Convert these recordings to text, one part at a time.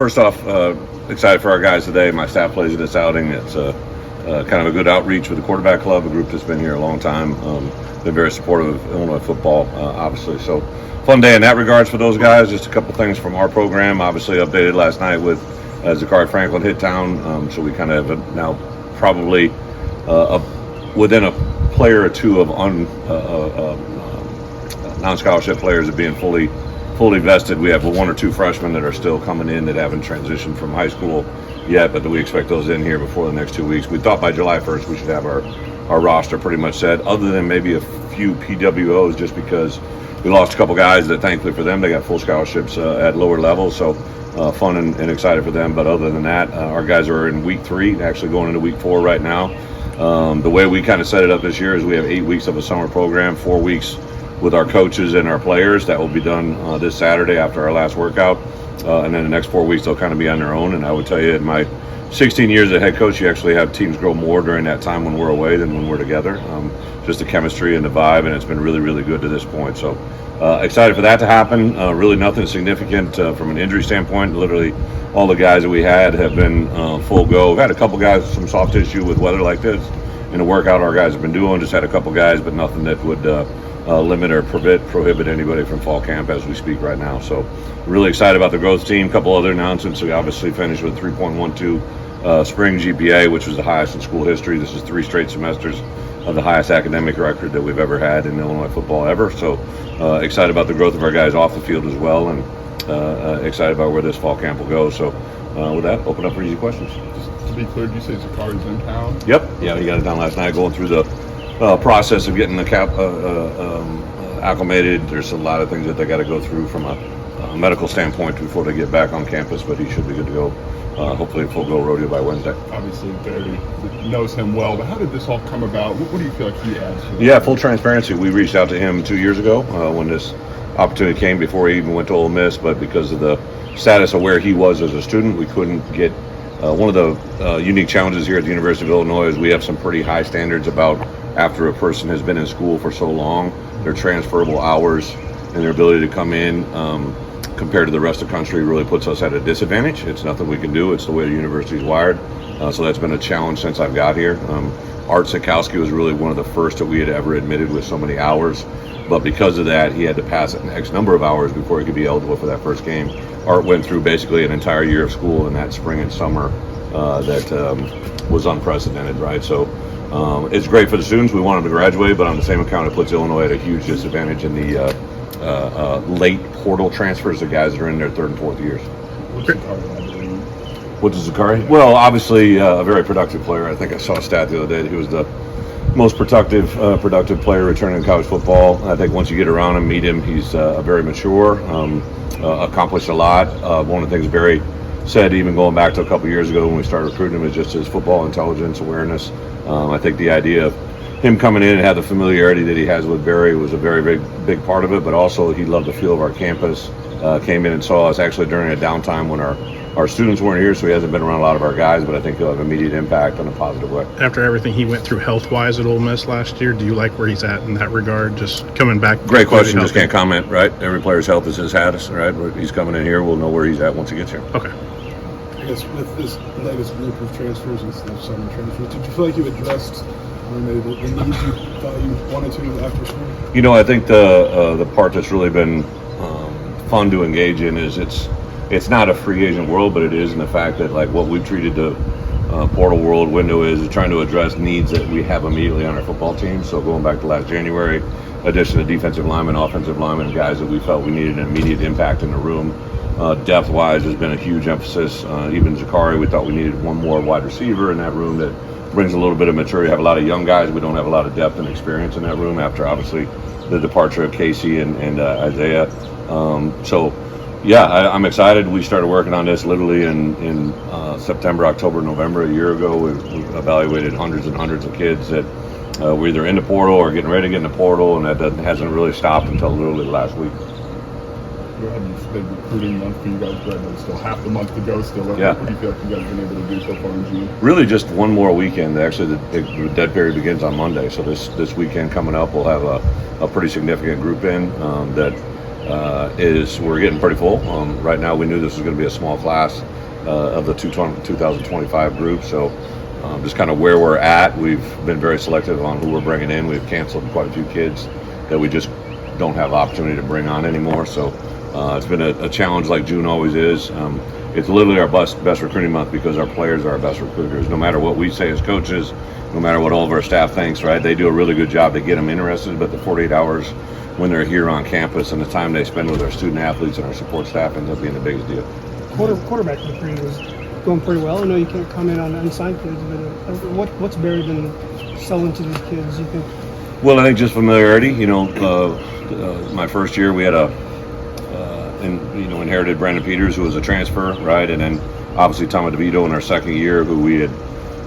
First off, excited for our guys today. My staff plays in this outing. It's kind of a good outreach with the quarterback club, a group that's been here a long time. Been very supportive of Illinois football, obviously. So fun day in that regards for those guys. Just a couple things from our program. Obviously updated last night with Zakhari Franklin hit town. So we kind of have now probably within a player or two of non-scholarship players of being fully vested. We have one or two freshmen that are still coming in that haven't transitioned from high school yet, but we expect those in here before the next 2 weeks. We thought by July 1st we should have our roster pretty much set, other than maybe a few PWOs, just because we lost a couple guys that thankfully for them, they got full scholarships at lower levels. So fun and excited for them. But other than that, our guys are in week 3, actually going into week 4 right now. The way we kind of set it up this year is we have 8 weeks of a summer program, 4 weeks with our coaches and our players. That will be done this Saturday after our last workout. And then the next 4 weeks, they'll kind of be on their own. And I would tell you, in my 16 years as head coach, you actually have teams grow more during that time when we're away than when we're together. Just the chemistry and the vibe, and it's been really, really good to this point. So excited for that to happen. Really nothing significant from an injury standpoint. Literally all the guys that we had have been full go. We've had a couple guys with some soft tissue with weather like this in the workout our guys have been doing. Just had a couple guys, but nothing that would limit or prohibit anybody from fall camp as we speak right now. So really excited about the growth team. A couple other announcements. We obviously finished with 3.12 spring GPA, which was the highest in school history. This is 3 straight semesters of the highest academic record that we've ever had in Illinois football ever. So excited about the growth of our guys off the field as well, and excited about where this fall camp will go. So with that, open up for easy questions. Just to be clear, did you say Zakhari's in town? Yep. Yeah, he got it done last night, going through the process of getting the acclimated. There's a lot of things that they got to go through from a medical standpoint before they get back on campus, but he should be good to go. Hopefully full go rodeo by Wednesday. Obviously Barry knows him well, but how did this all come about? What do you feel like he adds to that? Yeah, full transparency. We reached out to him 2 years ago when this opportunity came, before he even went to Ole Miss, but because of the status of where he was as a student, we couldn't get one of the unique challenges here at the University of Illinois is we have some pretty high standards about after a person has been in school for so long, their transferable hours and their ability to come in compared to the rest of the country really puts us at a disadvantage. It's nothing we can do. It's the way the university is wired. So that's been a challenge since I've got here. Art Sikowski was really one of the first that we had ever admitted with so many hours. But because of that, he had to pass an X number of hours before he could be eligible for that first game. Art went through basically an entire year of school in that spring and summer that was unprecedented, right? So it's great for the students. We want them to graduate, but on the same account, it puts Illinois at a huge disadvantage in the late portal transfers, the guys that are in their 3rd and 4th years. What does Zakhari? Well, obviously a very productive player. I think I saw a stat the other day that he was the most productive player returning in college football. I think once you get around him, meet him, he's very mature, accomplished a lot. One of the things Barry said, even going back to a couple years ago when we started recruiting him, is just his football intelligence, awareness. I think the idea of him coming in and have the familiarity that he has with Barry was a very big part of it, but also he loved the feel of our campus. Came in and saw us actually during a downtime when our students weren't here, so he hasn't been around a lot of our guys, but I think he'll have immediate impact in a positive way. After everything he went through health-wise at Ole Miss last year, do you like where he's at in that regard, just coming back? Great question. Just can't comment, right? Every player's health is his hat, right? He's coming in here. We'll know where he's at once he gets here. Okay. I guess with this latest group of transfers and summer transfers, did you feel like you addressed maybe the needs you thought you wanted to after spring? You know, I think the part that's really been fun to engage in is it's not a free agent world, but it is in the fact that like what we've treated the portal world window is trying to address needs that we have immediately on our football team. So going back to last January, addition of defensive linemen, offensive linemen, guys that we felt we needed an immediate impact in the room. Depth-wise has been a huge emphasis. Even Zakhari, we thought we needed one more wide receiver in that room that brings a little bit of maturity. Have a lot of young guys. We don't have a lot of depth and experience in that room after obviously the departure of Casey and Isaiah. So yeah, I'm excited. We started working on this literally in September, October, November a year ago. We evaluated hundreds and hundreds of kids that were either in the portal or getting ready to get in the portal, and that hasn't really stopped until literally last week. It's been recruiting month for you guys, Brett. There's still half the month to go still. Yeah. What do you feel like you guys have been able to do so far in June? Really just one more weekend. Actually, the dead period begins on Monday. So this weekend coming up, we'll have a pretty significant group in that is we're getting pretty full. Right now, we knew this was going to be a small class of the 2025 group. So just kind of where we're at, we've been very selective on who we're bringing in. We've canceled quite a few kids that we just don't have the opportunity to bring on anymore. So it's been a challenge like June always is. It's literally our best recruiting month because our players are our best recruiters. No matter what we say as coaches, no matter what all of our staff thinks, right? They do a really good job to get them interested, but the 48 hours when they're here on campus and the time they spend with our student athletes and our support staff ends up being the biggest deal. Quarterback recruiting was going pretty well. I know you can't comment on unsigned kids, but what's Barry been selling to these kids, you think? Well, I think just familiarity. You know, my first year we had inherited Brandon Peters, who was a transfer, right? And then obviously Tom DeVito in our second year, who we had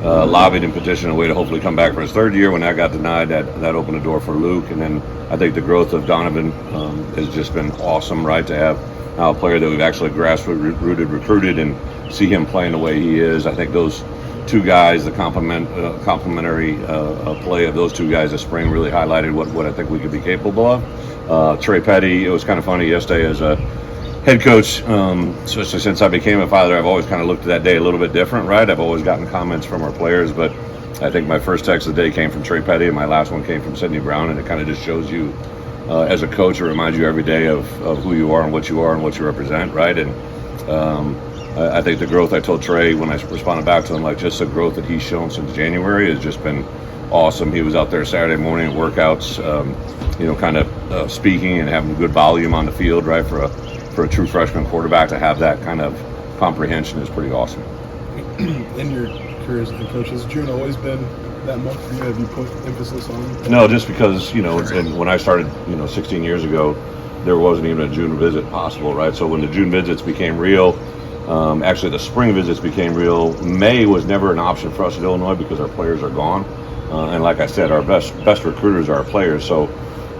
lobbied and petitioned a way to hopefully come back for his third year. When that got denied, that opened the door for Luke. And then I think the growth of Donovan has just been awesome, right? To have now a player that we've actually grassrooted recruited and see him playing the way he is. I think those two guys, the complementary play of those two guys this spring really highlighted what I think we could be capable of. Trey Petty, it was kind of funny yesterday as a head coach, especially since I became a father, I've always kind of looked at that day a little bit different, right? I've always gotten comments from our players, but I think my first text of the day came from Trey Petty and my last one came from Sidney Brown, and it kind of just shows you as a coach, it reminds you every day of who you are and what you represent, right? And I think the growth, I told Trey when I responded back to him, like just the growth that he's shown since January has just been awesome. He was out there Saturday morning at workouts, kind of speaking and having good volume on the field, right? For a true freshman quarterback to have that kind of comprehension is pretty awesome. In your career as a head coach, has June always been that month for you? Have you put emphasis on? No, just because, and when I started, 16 years ago, there wasn't even a June visit possible, right? So when the June visits became real, actually the spring visits became real. May was never an option for us at Illinois because our players are gone. And like I said, our best recruiters are our players. So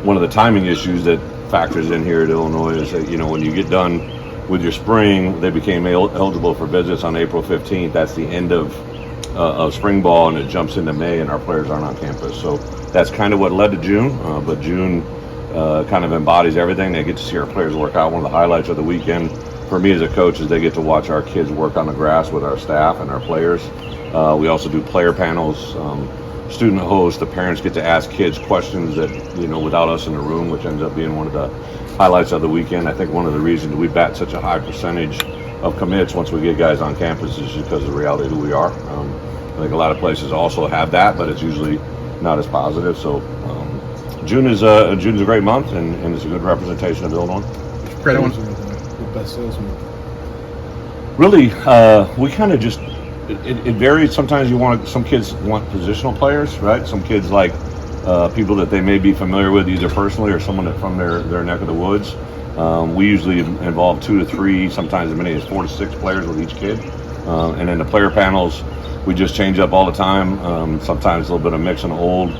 one of the timing issues that factors in here at Illinois is that, when you get done with your spring, they became eligible for visits on April 15th. That's the end of spring ball, and it jumps into May, and our players aren't on campus. So that's kind of what led to June, but June kind of embodies everything. They get to see our players work out. One of the highlights of the weekend for me as a coach is they get to watch our kids work on the grass with our staff and our players. We also do player panels, student hosts. The parents get to ask kids questions that, without us in the room, which ends up being one of the highlights of the weekend. I think one of the reasons we bat such a high percentage of commits once we get guys on campus is just because of the reality of who we are. I think a lot of places also have that, but it's usually not as positive. So June's a great month, and it's a good representation of Illinois. Bret, the best salesman. Really, we kind of just it varies. Sometimes some kids want positional players, right? Some kids like people that they may be familiar with either personally or someone from their neck of the woods. We usually involve 2 to 3, sometimes as many as 4 to 6 players with each kid. And then the player panels, we just change up all the time. Sometimes a little bit of mix and old,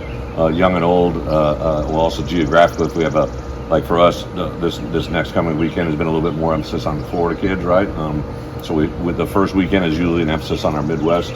young and old. Well, also geographically, if we have for us, this next coming weekend has been a little bit more emphasis on the Florida kids, right? So with the first weekend is usually an emphasis on our Midwest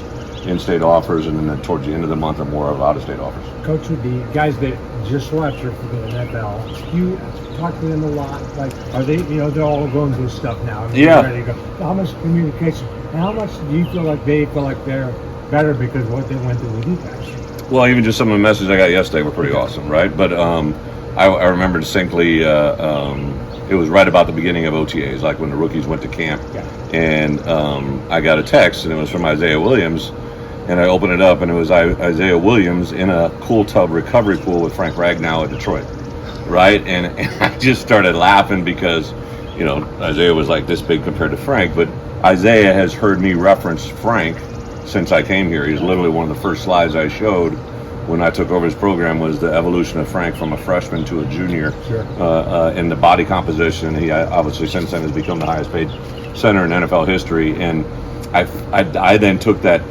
in-state offers, and then towards the end of the month are more of out-of-state offers. Coach, with the guys that just left here for the NFL, you talk to them a lot. Like, are they, they're all going through stuff now. Yeah. Ready to go. How much communication, and how much do you feel like they feel like they're better because of what they went through with you guys? Well, even just some of the messages I got yesterday were pretty awesome, right? But I remember distinctly it was right about the beginning of OTAs, like when the rookies went to camp. Yeah. And I got a text, and it was from Isaiah Williams. And I opened it up, and it was Isaiah Williams in a cool tub recovery pool with Frank Ragnow at Detroit, right? And I just started laughing because, Isaiah was like this big compared to Frank, but Isaiah has heard me reference Frank since I came here. He's literally one of the first slides I showed when I took over his program was the evolution of Frank from a freshman to a junior. Sure. In the body composition. He obviously since then has become the highest paid center in NFL history. And I then took that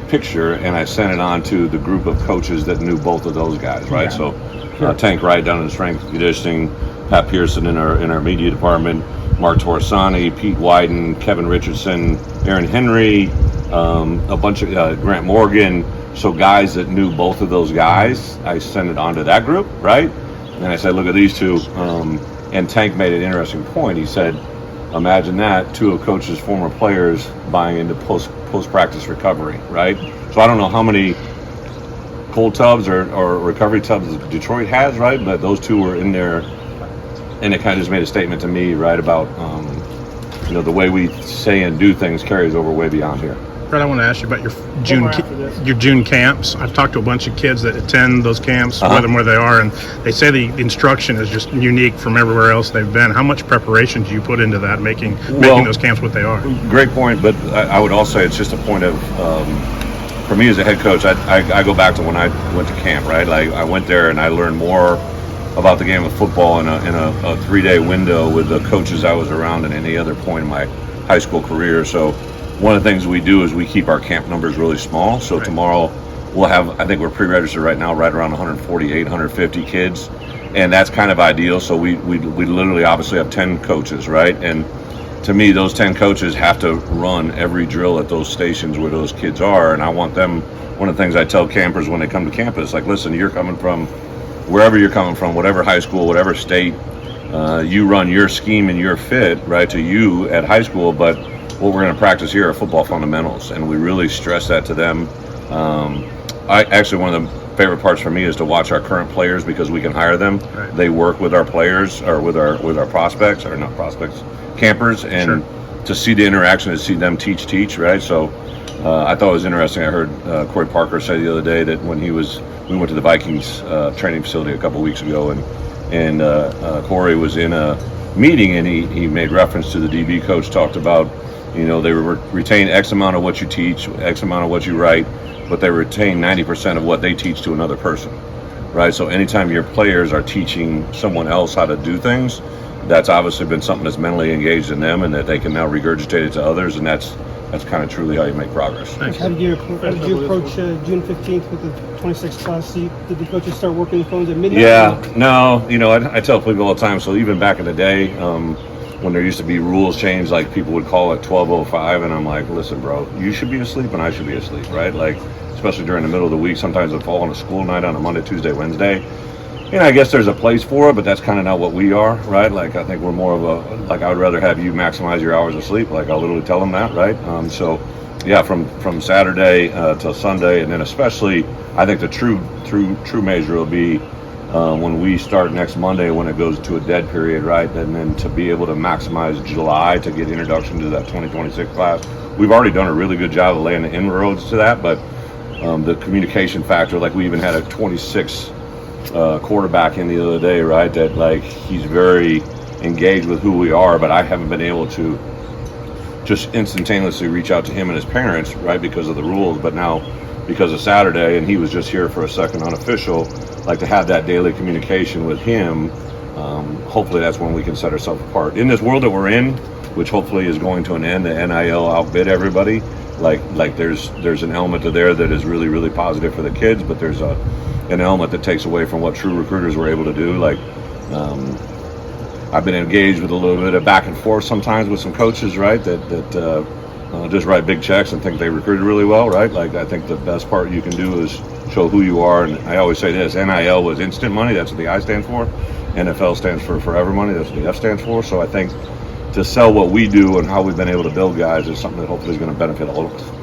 picture and I sent it on to the group of coaches that knew both of those guys, right? Yeah. So Sure. Tank Wright down in the strength and conditioning, Pat Pearson in our media department, Mark Torresani, Pete Wyden, Kevin Richardson, Aaron Henry, a bunch of Grant Morgan. So guys that knew both of those guys, I sent it on to that group, right? And I said, look at these two. And Tank made an interesting point. He said, imagine that, two of Coach's former players buying into post-practice recovery, right? So I don't know how many cold tubs or recovery tubs Detroit has, right? But those two were in there, and it kind of just made a statement to me, right, about, the way we say and do things carries over way beyond here. Brett, I want to ask you about your June camps. I've talked to a bunch of kids that attend those camps, where they are, and they say the instruction is just unique from everywhere else they've been. How much preparation do you put into that, making those camps what they are? Great point, but I would also say it's just a point of, for me as a head coach, I go back to when I went to camp, right? Like I went there and I learned more about the game of football in a 3-day window with the coaches I was around than any other point in my high school career. So one of the things we do is we keep our camp numbers really small. So tomorrow we'll have, I think we're pre-registered right now, right around 148, 150 kids. And that's kind of ideal. So we literally obviously have 10 coaches, right? And to me, those 10 coaches have to run every drill at those stations where those kids are. And I want them, one of the things I tell campers when they come to campus, like, listen, you're coming from wherever you're coming from, whatever high school, whatever state, you run your scheme and your fit, right, to you at high school. But what we're going to practice here are football fundamentals, and we really stress that to them. One of the favorite parts for me is to watch our current players because we can hire them. Right. They work with our players or with our prospects, or not prospects, campers, and to see the interaction, to see them teach, right? So I thought it was interesting. I heard Corey Parker say the other day that when we went to the Vikings training facility a couple weeks ago, and Corey was in a meeting, and he made reference to the DB coach, talked about, they retain X amount of what you teach, X amount of what you write, but they retain 90% of what they teach to another person, right? So anytime your players are teaching someone else how to do things, that's obviously been something that's mentally engaged in them, and that they can now regurgitate it to others, and that's kind of truly how you make progress. How did you approach June 15th with the 26 class? Did the coaches start working the phones at midnight? Yeah, no, I tell people all the time, so even back in the day, when there used to be rules changed, like people would call at 12:05, and I'm like, listen, bro, you should be asleep and I should be asleep, right? Like, especially during the middle of the week, sometimes it'll fall on a school night on a Monday, Tuesday, Wednesday. I guess there's a place for it, but that's kind of not what we are, right? Like, I think we're more of I would rather have you maximize your hours of sleep. Like, I'll literally tell them that, right? From Saturday till Sunday, and then especially, I think the true measure will be when we start next Monday, when it goes to a dead period, right? And then to be able to maximize July to get introduction to that 2026 class. We've already done a really good job of laying the inroads to that, but the communication factor, like we even had a 26 quarterback in the other day, right? That, like, he's very engaged with who we are, but I haven't been able to just instantaneously reach out to him and his parents, right? Because of the rules. But now, because of Saturday, and he was just here for a second unofficial, like, to have that daily communication with him, hopefully that's when we can set ourselves apart. In this world that we're in, which hopefully is going to an end, the NIL outbid everybody, like there's an element to there that is really, really positive for the kids, but there's an element that takes away from what true recruiters were able to do. Like, I've been engaged with a little bit of back and forth sometimes with some coaches, right, that just write big checks and think they recruited really well, right? Like, I think the best part you can do is show who you are. And I always say this, NIL was instant money, that's what the I stands for. NFL stands for forever money, that's what the F stands for. So I think to sell what we do and how we've been able to build guys is something that hopefully is going to benefit all of us.